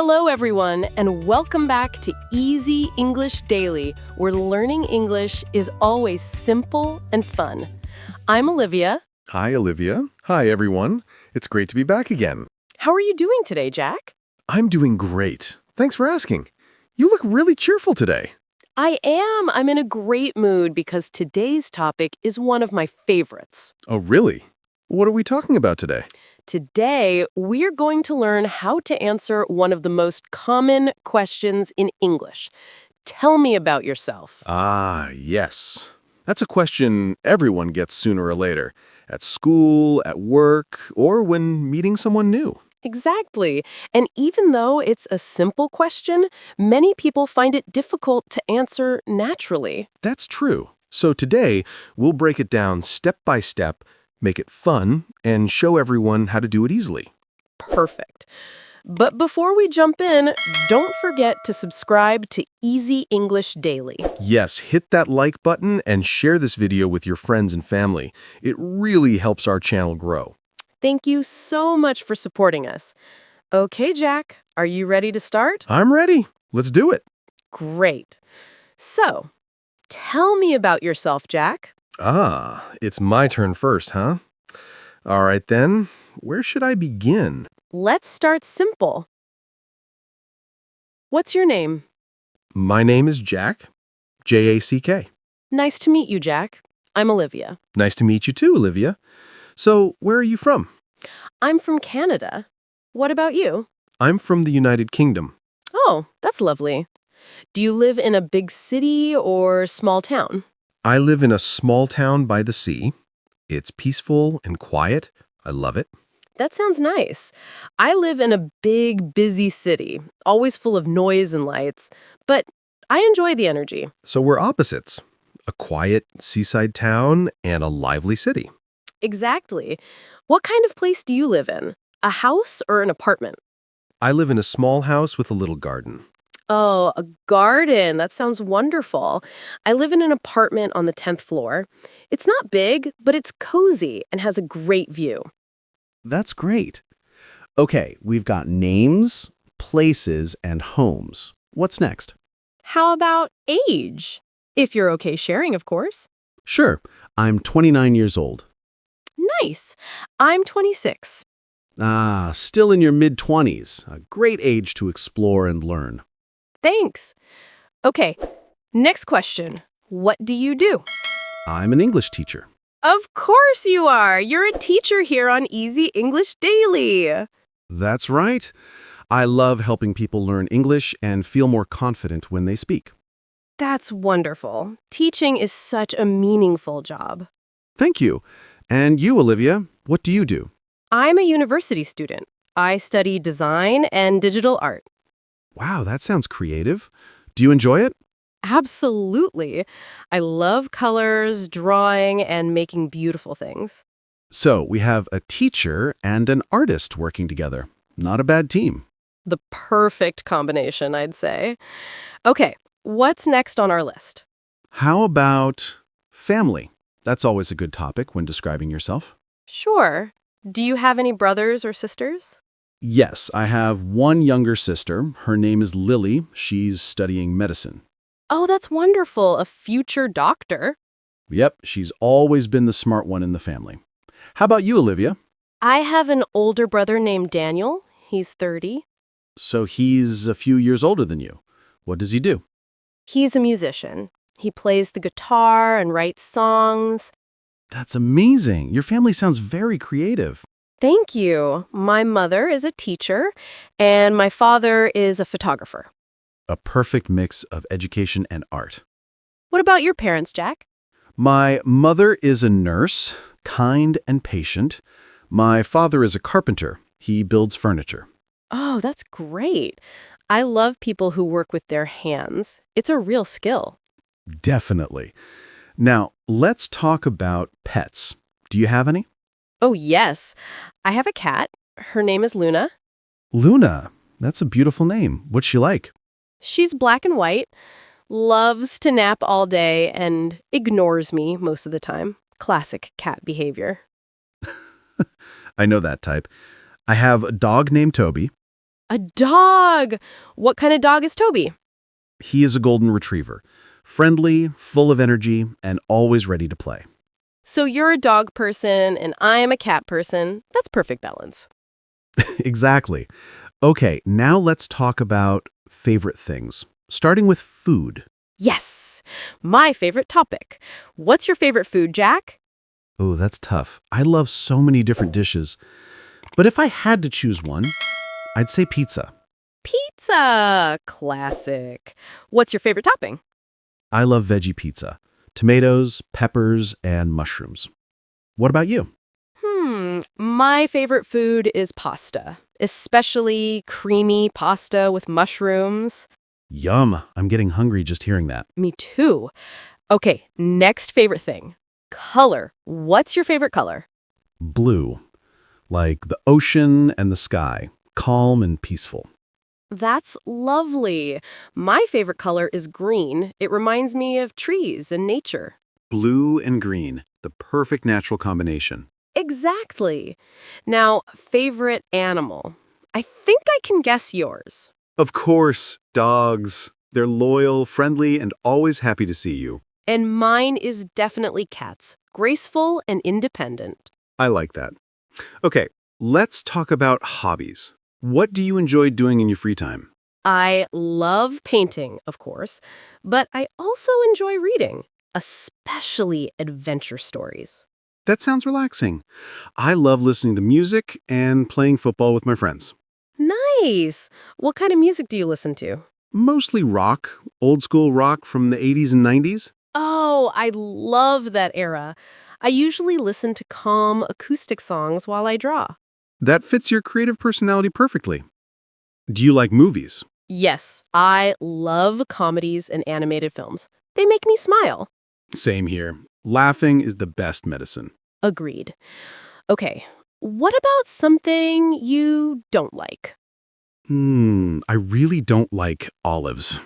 Hello, everyone, and welcome back to Easy English Daily, where learning English is always simple and fun. I'm Olivia. Hi, Olivia. Hi, everyone. It's great to be back again. How are you doing today, Jack? I'm doing great. Thanks for asking. You look really cheerful today. I am. I'm in a great mood because today's topic is one of my favorites. Oh, really? What are we talking about today? Today, we're going to learn how to answer one of the most common questions in English. Tell me about yourself. Ah, yes. That's a question everyone gets sooner or later. At school, at work, or when meeting someone new. Exactly. And even though it's a simple question, many people find it difficult to answer naturally. That's true. So today, we'll break it down step by step, make it fun, and show everyone how to do it easily. Perfect. But before we jump in, don't forget to subscribe to Easy English Daily. Yes, hit that like button and share this video with your friends and family. It really helps our channel grow. Thank you so much for supporting us. Okay, Jack, are you ready to start? I'm ready. Let's do it. Great. So, tell me about yourself, Jack. Ah, it's my turn first, huh? All right then, where should I begin? Let's start simple. What's your name? My name is Jack, J-A-C-K. Nice to meet you, Jack. I'm Olivia. Nice to meet you too, Olivia. So, where are you from? I'm from Canada. What about you? I'm from the United Kingdom. Oh, that's lovely. Do you live in a big city or small town? I live in a small town by the sea. It's peaceful and quiet. I love it. That sounds nice. I live in a big, busy city, always full of noise and lights, but I enjoy the energy. So we're opposites. A quiet seaside town and a lively city. Exactly. What kind of place do you live in? A house or an apartment? I live in a small house with a little garden. Oh, a garden. That sounds wonderful. I live in an apartment on the 10th floor. It's not big, but it's cozy and has a great view. That's great. Okay, we've got names, places, and homes. What's next? How about age? If you're okay sharing, of course. Sure, I'm 29 years old. Nice. I'm 26. Ah, still in your mid-20s. A great age to explore and learn. Thanks. Okay, next question. What do you do? I'm an English teacher. Of course you are. You're a teacher here on Easy English Daily. That's right. I love helping people learn English and feel more confident when they speak. That's wonderful. Teaching is such a meaningful job. Thank you. And you, Olivia, what do you do? I'm a university student. I study design and digital art. Wow, that sounds creative. Do you enjoy it? Absolutely. I love colors, drawing, and making beautiful things. So we have a teacher and an artist working together. Not a bad team. The perfect combination, I'd say. Okay, what's next on our list? How about family? That's always a good topic when describing yourself. Sure. Do you have any brothers or sisters? Yes, I have one younger sister. Her name is Lily. She's studying medicine. Oh, that's wonderful. A future doctor. Yep, she's always been the smart one in the family. How about you, Olivia? I have an older brother named Daniel. He's 30. So he's a few years older than you. What does he do? He's a musician. He plays the guitar and writes songs. That's amazing. Your family sounds very creative. Thank you. My mother is a teacher, and my father is a photographer. A perfect mix of education and art. What about your parents, Jack? My mother is a nurse, kind and patient. My father is a carpenter. He builds furniture. Oh, that's great. I love people who work with their hands. It's a real skill. Definitely. Now, let's talk about pets. Do you have any? Oh, yes. I have a cat. Her name is Luna. Luna. That's a beautiful name. What's she like? She's black and white, loves to nap all day, and ignores me most of the time. Classic cat behavior. I know that type. I have a dog named Toby. A dog! What kind of dog is Toby? He is a golden retriever, friendly, full of energy, and always ready to play. So you're a dog person and I'm a cat person. That's perfect balance. Exactly. Okay, now let's talk about favorite things, starting with food. Yes! My favorite topic. What's your favorite food, Jack? Oh, that's tough. I love so many different dishes. But if I had to choose one, I'd say pizza. Pizza! Classic. What's your favorite topping? I love veggie pizza. Tomatoes, peppers, and mushrooms. What about you? My favorite food is pasta, especially creamy pasta with mushrooms. Yum. I'm getting hungry just hearing that. Me too. Okay, next favorite thing. Color. What's your favorite color? Blue. Like the ocean and the sky. Calm and peaceful. That's lovely. My favorite color is green. It reminds me of trees and nature. Blue and green. The perfect natural combination. Exactly. Now, favorite animal. I think I can guess yours. Of course, dogs. They're loyal, friendly, and always happy to see you. And mine is definitely cats. Graceful and independent. I like that. Okay, let's talk about hobbies. What do you enjoy doing in your free time? I love painting, of course, but I also enjoy reading, especially adventure stories. That sounds relaxing. I love listening to music and playing football with my friends. Nice! What kind of music do you listen to? Mostly rock, old school rock from the 80s and 90s. Oh, I love that era. I usually listen to calm acoustic songs while I draw. That fits your creative personality perfectly. Do you like movies? Yes, I love comedies and animated films. They make me smile. Same here. Laughing is the best medicine. Agreed. Okay, what about something you don't like? I really don't like olives.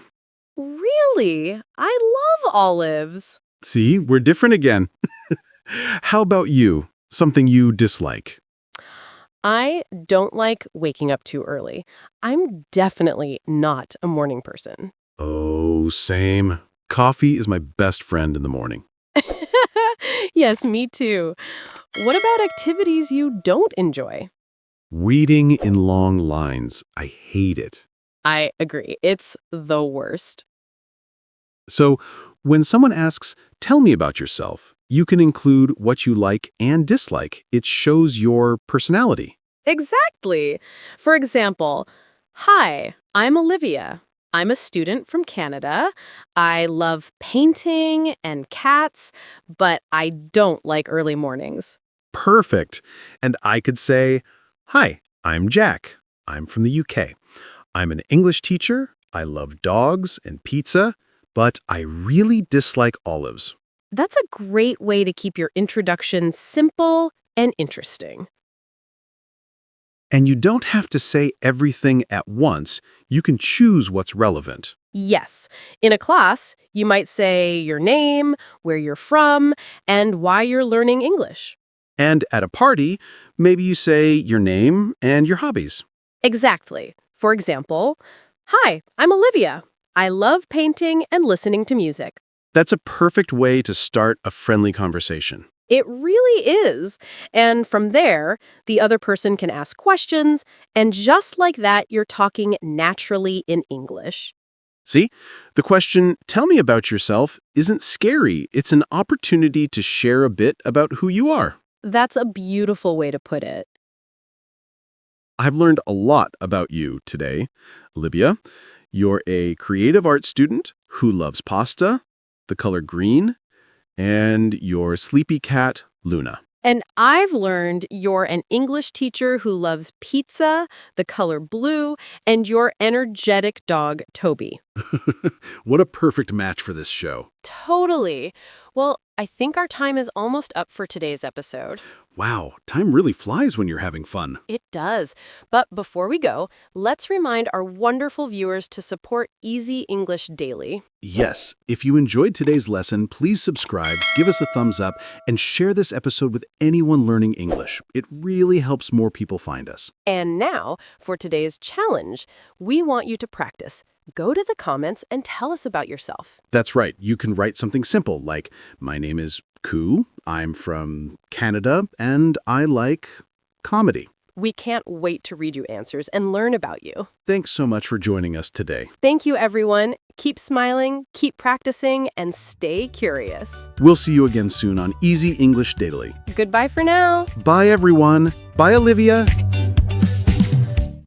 Really? I love olives. See, we're different again. How about you? Something you dislike? I don't like waking up too early. I'm definitely not a morning person. Oh, same. Coffee is my best friend in the morning. Yes, me too. What about activities you don't enjoy? Waiting in long lines. I hate it. I agree. It's the worst. So, when someone asks, tell me about yourself, you can include what you like and dislike. It shows your personality. Exactly. For example, hi, I'm Olivia. I'm a student from Canada. I love painting and cats, but I don't like early mornings. Perfect. And I could say, hi, I'm Jack. I'm from the UK. I'm an English teacher. I love dogs and pizza, but I really dislike olives. That's a great way to keep your introduction simple and interesting. And you don't have to say everything at once. You can choose what's relevant. Yes. In a class, you might say your name, where you're from, and why you're learning English. And at a party, maybe you say your name and your hobbies. Exactly. For example, hi, I'm Olivia. I love painting and listening to music. That's a perfect way to start a friendly conversation. It really is. And from there, the other person can ask questions, and just like that, you're talking naturally in English. See, the question, tell me about yourself, isn't scary. It's an opportunity to share a bit about who you are. That's a beautiful way to put it. I've learned a lot about you today, Olivia. You're a creative arts student who loves pasta, the color green, and your sleepy cat, Luna. And I've learned you're an English teacher who loves pizza, the color blue, and your energetic dog, Toby. What a perfect match for this show. Totally. Well, I think our time is almost up for today's episode. Wow, time really flies when you're having fun. It does. But before we go, let's remind our wonderful viewers to support Easy English Daily. Yes, if you enjoyed today's lesson, please subscribe, give us a thumbs up, and share this episode with anyone learning English. It really helps more people find us. And now, for today's challenge, we want you to practice. Go to the comments and tell us about yourself. That's right. You can write something simple like, my name is Ku, I'm from Canada, and I like comedy. We can't wait to read your answers and learn about you. Thanks so much for joining us today. Thank you, everyone. Keep smiling, keep practicing, and stay curious. We'll see you again soon on Easy English Daily. Goodbye for now. Bye, everyone. Bye, Olivia.